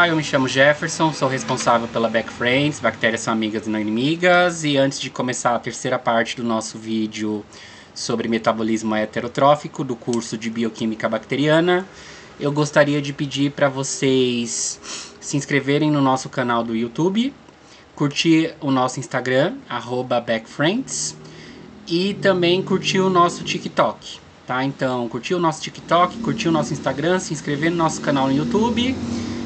Eu me chamo Jefferson, sou responsável pela Backfriends, Bactérias são amigas e não inimigas. E antes de começar a terceira parte do nosso vídeo sobre metabolismo heterotrófico do curso de Bioquímica Bacteriana, eu gostaria de pedir para vocês se inscreverem no nosso canal do YouTube, curtir o nosso Instagram, @Backfriends, e também curtir o nosso TikTok, tá? Então, curtir o nosso TikTok, curtir o nosso Instagram, se inscrever no nosso canal no YouTube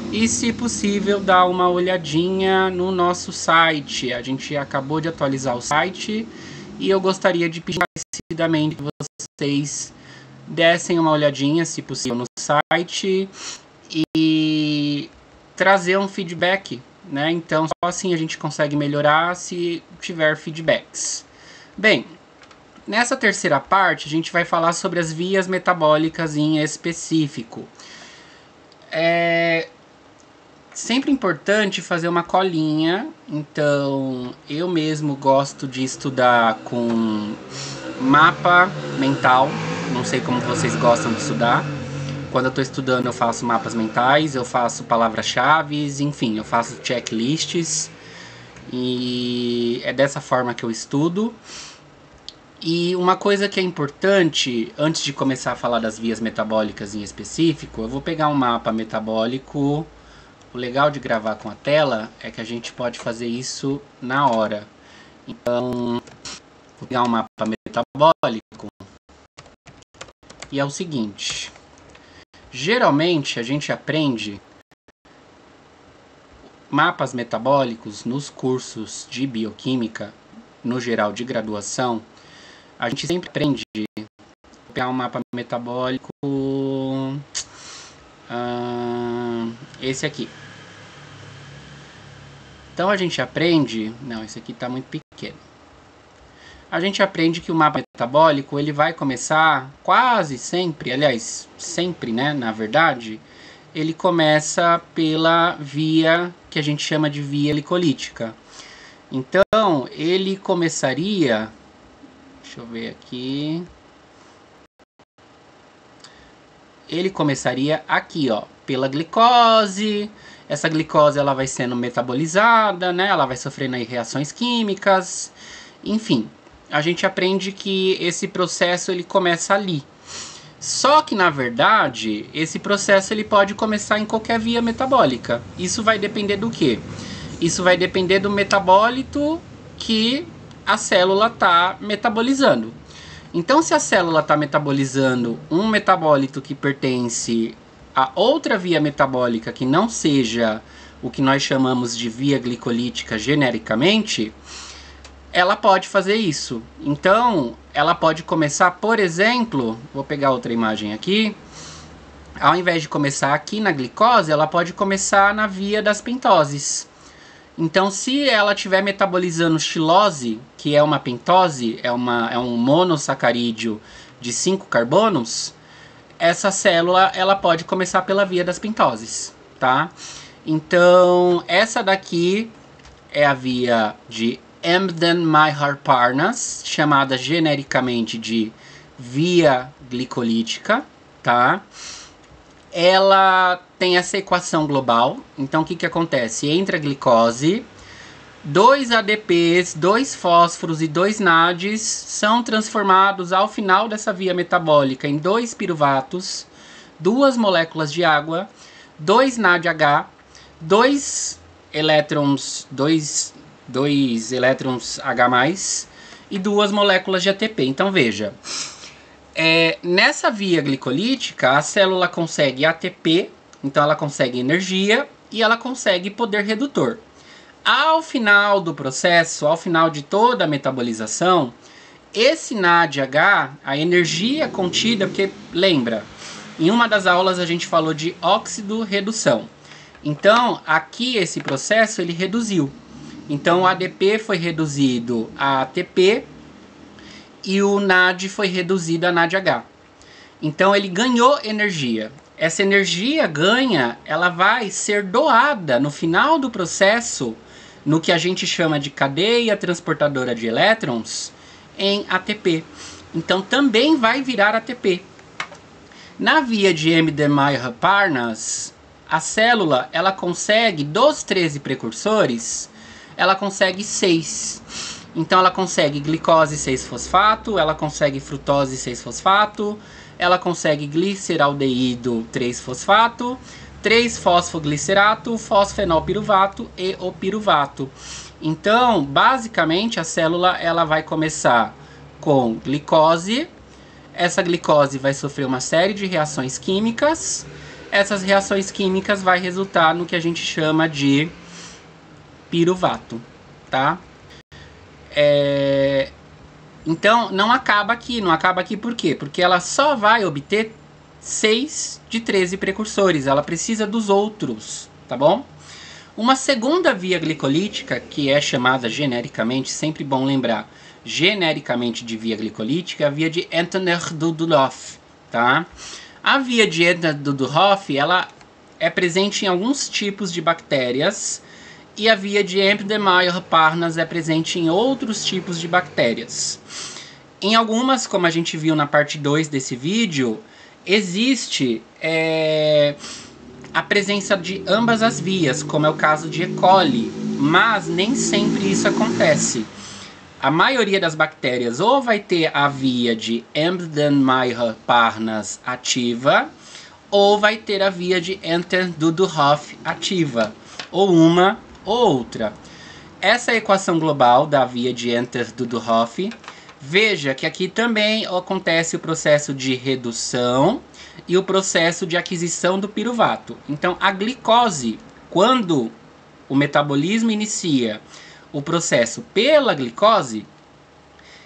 e, se possível, dar uma olhadinha no nosso site. A gente acabou de atualizar o site e eu gostaria de pedir encarecidamente que vocês dessem uma olhadinha, se possível, no site e trazer um feedback, né? Então, só assim a gente consegue melhorar se tiver feedbacks. Bem, nessa terceira parte a gente vai falar sobre as vias metabólicas em específico. É sempre importante fazer uma colinha, então eu mesmo gosto de estudar com mapa mental, não sei como vocês gostam de estudar. Quando eu estou estudando eu faço mapas mentais, eu faço palavras-chave, enfim, eu faço checklists e é dessa forma que eu estudo. E uma coisa que é importante, antes de começar a falar das vias metabólicas em específico, eu vou pegar um mapa metabólico. O legal de gravar com a tela é que a gente pode fazer isso na hora. Então, vou pegar um mapa metabólico. E é o seguinte, geralmente a gente aprende mapas metabólicos nos cursos de bioquímica, no geral de graduação. A gente sempre aprende a pegar um mapa metabólico, esse aqui. Então a gente aprende, não, esse aqui está muito pequeno. A gente aprende que o mapa metabólico ele vai começar quase sempre, aliás, sempre, né, na verdade, ele começa pela via que a gente chama de via glicolítica. Então, ele começaria, deixa eu ver aqui, ele começaria aqui, ó, pela glicose. Essa glicose ela vai sendo metabolizada, né? Ela vai sofrendo aí reações químicas, enfim. A gente aprende que esse processo ele começa ali. Só que na verdade, esse processo ele pode começar em qualquer via metabólica. Isso vai depender do quê? Isso vai depender do metabólito que a célula está metabolizando. Então, se a célula está metabolizando um metabólito que pertence a outra via metabólica que não seja o que nós chamamos de via glicolítica genericamente, ela pode fazer isso. Então, ela pode começar, por exemplo, vou pegar outra imagem aqui, ao invés de começar aqui na glicose, ela pode começar na via das pentoses. Então, se ela estiver metabolizando xilose, que é uma pentose, é um monossacarídeo de 5 carbonos, essa célula ela pode começar pela via das pentoses, tá? Então, essa daqui é a via de Embden-Maillard-Parnas, chamada genericamente de via glicolítica, tá? Ela tem essa equação global. Então, o que acontece? Entra a glicose, 2 ADPs, 2 fósforos e 2 NADs são transformados ao final dessa via metabólica em 2 piruvatos, 2 moléculas de água, 2 NADH, 2 elétrons H+, e 2 moléculas de ATP. Então, veja, nessa via glicolítica, a célula consegue ATP, então ela consegue energia e ela consegue poder redutor. Ao final do processo, ao final de toda a metabolização, esse NADH, a energia contida, porque lembra, em uma das aulas a gente falou de óxido-redução. Então, aqui esse processo ele reduziu. Então, o ADP foi reduzido a ATP e o NAD foi reduzido a NADH. Então, ele ganhou energia. Essa energia ganha, ela vai ser doada no final do processo, no que a gente chama de cadeia transportadora de elétrons, em ATP. Então, também vai virar ATP. Na via de Embden-Maillard-Parnas, a célula, ela consegue, dos 13 precursores, ela consegue 6. Então ela consegue glicose 6-fosfato, ela consegue frutose 6-fosfato, ela consegue gliceraldeído 3-fosfato, 3-fosfoglicerato, fosfenolpiruvato e o piruvato. Então, basicamente, a célula ela vai começar com glicose. Essa glicose vai sofrer uma série de reações químicas. Essas reações químicas vai resultar no que a gente chama de piruvato, tá? Então, não acaba aqui por quê? Porque ela só vai obter 6 de 13 precursores, ela precisa dos outros, tá bom? Uma segunda via glicolítica, que é chamada genericamente, sempre bom lembrar, genericamente de via glicolítica, é a via de Entner-Dudulov, tá? A via de Entner-Dudulov, ela é presente em alguns tipos de bactérias, e a via de Embden-Mayer-Parnas é presente em outros tipos de bactérias. Em algumas, como a gente viu na parte 2 desse vídeo, existe a presença de ambas as vias, como é o caso de E. coli, mas nem sempre isso acontece. A maioria das bactérias ou vai ter a via de Embden-Mayer-Parnas ativa, ou vai ter a via de Entner-Dudulov ativa, ou uma ou outra. Essa é a equação global da via de Entner-Dudulov. Veja que aqui também acontece o processo de redução e o processo de aquisição do piruvato. Então, a glicose, quando o metabolismo inicia o processo pela glicose,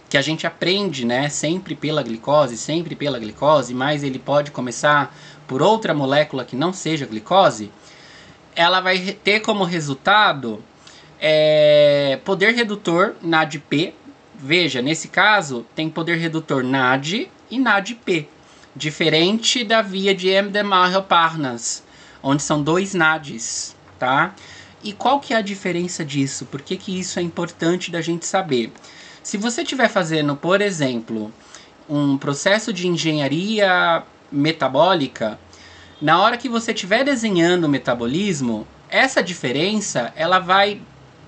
que a gente aprende, né, sempre pela glicose, mas ele pode começar por outra molécula que não seja glicose, ela vai ter como resultado poder redutor NADP. Veja, nesse caso, tem poder redutor NAD e NADP, diferente da via de Embden-Mayer-Parnas, onde são 2 NADs, tá? E qual que é a diferença disso? Por que que isso é importante da gente saber? Se você estiver fazendo, por exemplo, um processo de engenharia metabólica, na hora que você estiver desenhando o metabolismo, essa diferença ela vai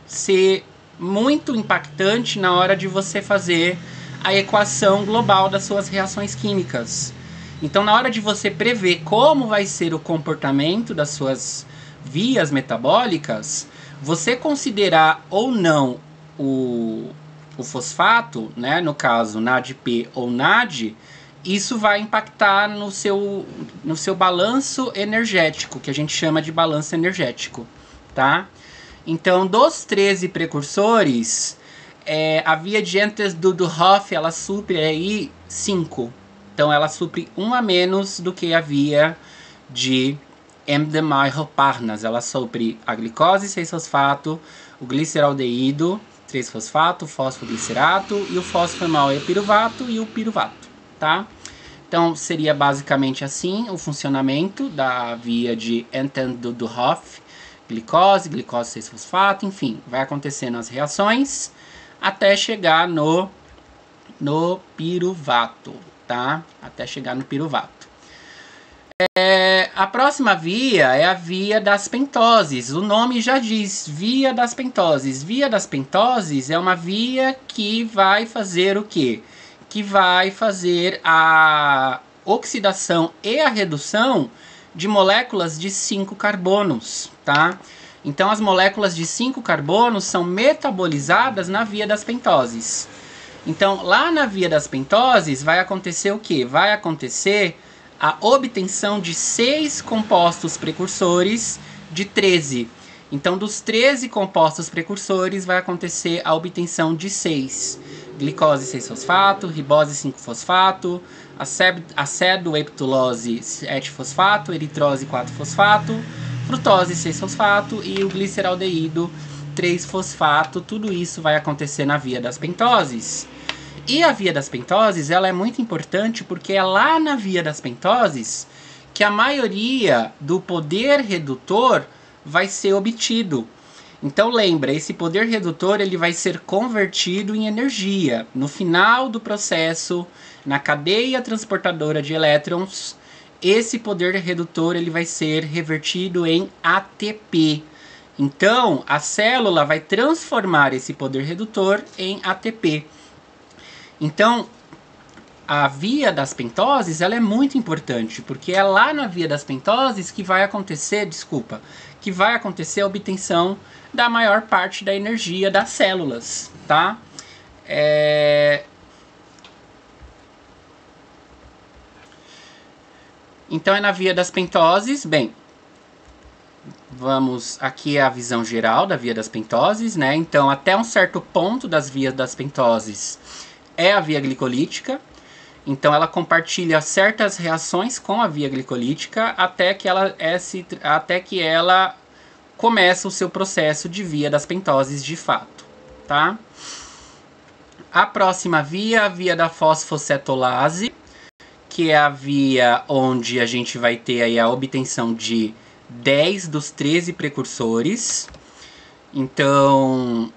ser muito impactante na hora de você fazer a equação global das suas reações químicas. Então, na hora de você prever como vai ser o comportamento das suas vias metabólicas, você considerar ou não o fosfato, né, no caso NADP ou NAD, isso vai impactar no seu balanço energético, que a gente chama de balanço energético, tá? Então, dos 13 precursores, a via de Entner-Dudulov, ela supre aí 5. Então, ela supre 1 a menos do que a via de Embden-Mayer-Parnas. Ela supre a glicose 6-fosfato, o gliceraldeído 3-fosfato, o fosfoglicerato e o fosfenolpiruvato e o piruvato, tá? Então, seria basicamente assim o funcionamento da via de Entner-Dudulov. Glicose 6-fosfato, enfim, vai acontecendo as reações até chegar no piruvato, tá? Até chegar no piruvato. A próxima via é a via das pentoses. O nome já diz, via das pentoses. Via das pentoses é uma via que vai fazer o quê? Que vai fazer a oxidação e a redução de moléculas de 5 carbonos, tá? Então, as moléculas de 5 carbonos são metabolizadas na via das pentoses. Então, lá na via das pentoses, vai acontecer o quê? Vai acontecer a obtenção de 6 compostos precursores de 13. Então, dos 13 compostos precursores, vai acontecer a obtenção de 6. Glicose 6-fosfato, ribose 5-fosfato, acedoepitulose 7-fosfato, eritrose 4-fosfato, frutose 6-fosfato e o gliceraldeído 3-fosfato. Tudo isso vai acontecer na via das pentoses. E a via das pentoses, ela é muito importante porque é lá na via das pentoses que a maioria do poder redutor vai ser obtido. Então lembra, esse poder redutor ele vai ser convertido em energia. No final do processo, na cadeia transportadora de elétrons, esse poder redutor ele vai ser revertido em ATP. Então, a célula vai transformar esse poder redutor em ATP. Então, a via das pentoses ela é muito importante, porque é lá na via das pentoses que vai acontecer, a obtenção da maior parte da energia das células, tá? Então é na via das pentoses. Bem, vamos, aqui é a visão geral da via das pentoses, né? Então até um certo ponto das vias das pentoses é a via glicolítica. Então ela compartilha certas reações com a via glicolítica até que ela começa o seu processo de via das pentoses de fato, tá? A próxima via, a via da fosfocetolase, que é a via onde a gente vai ter aí a obtenção de 10 dos 13 precursores. Então,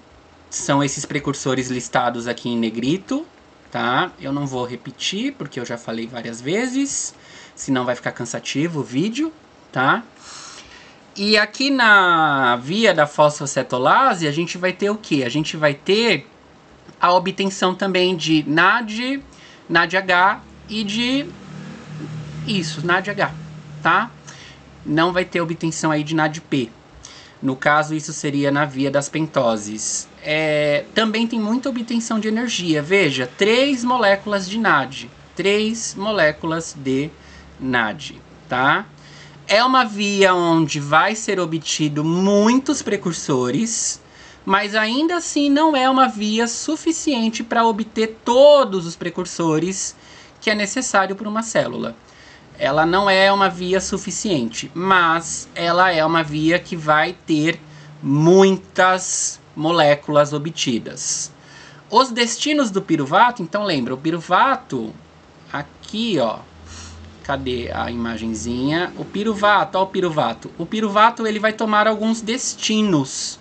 são esses precursores listados aqui em negrito, tá? Eu não vou repetir, porque eu já falei várias vezes, senão vai ficar cansativo o vídeo, tá? E aqui na via da fosfocetolase, a gente vai ter o quê? A gente vai ter a obtenção também de NAD, NADH e de NADH, tá? Não vai ter obtenção aí de NADP. No caso, isso seria na via das pentoses. Também tem muita obtenção de energia. Veja, 3 moléculas de NAD. 3 moléculas de NAD, tá? É uma via onde vai ser obtido muitos precursores, mas ainda assim não é uma via suficiente para obter todos os precursores que é necessário para uma célula. Ela não é uma via suficiente, mas ela é uma via que vai ter muitas moléculas obtidas. Os destinos do piruvato, então lembra, o piruvato, aqui ó, cadê a imagenzinha? O piruvato, ó o piruvato. O piruvato ele vai tomar alguns destinos.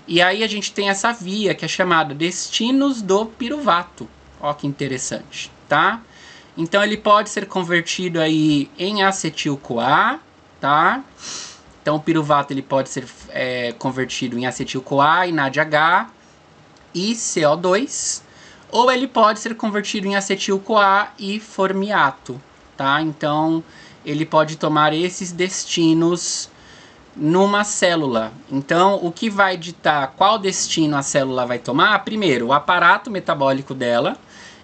E aí a gente tem essa via que é chamada destinos do piruvato. Ó que interessante, tá? Então ele pode ser convertido aí em acetil-CoA, tá? Então o piruvato ele pode ser convertido em acetil-CoA e NADH e CO2, ou ele pode ser convertido em acetil-CoA e formiato, tá? Então ele pode tomar esses destinos numa célula. Então o que vai ditar qual destino a célula vai tomar? Primeiro, o aparato metabólico dela.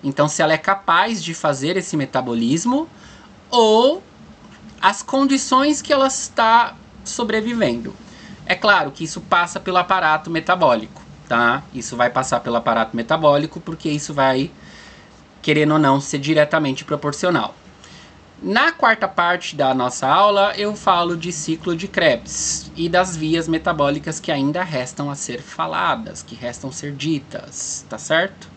Então, se ela é capaz de fazer esse metabolismo ou as condições que ela está sobrevivendo. É claro que isso passa pelo aparato metabólico, tá? Isso vai passar pelo aparato metabólico porque isso vai, querendo ou não, ser diretamente proporcional. Na quarta parte da nossa aula, eu falo de ciclo de Krebs e das vias metabólicas que ainda restam a ser faladas, que restam ser ditas, tá certo?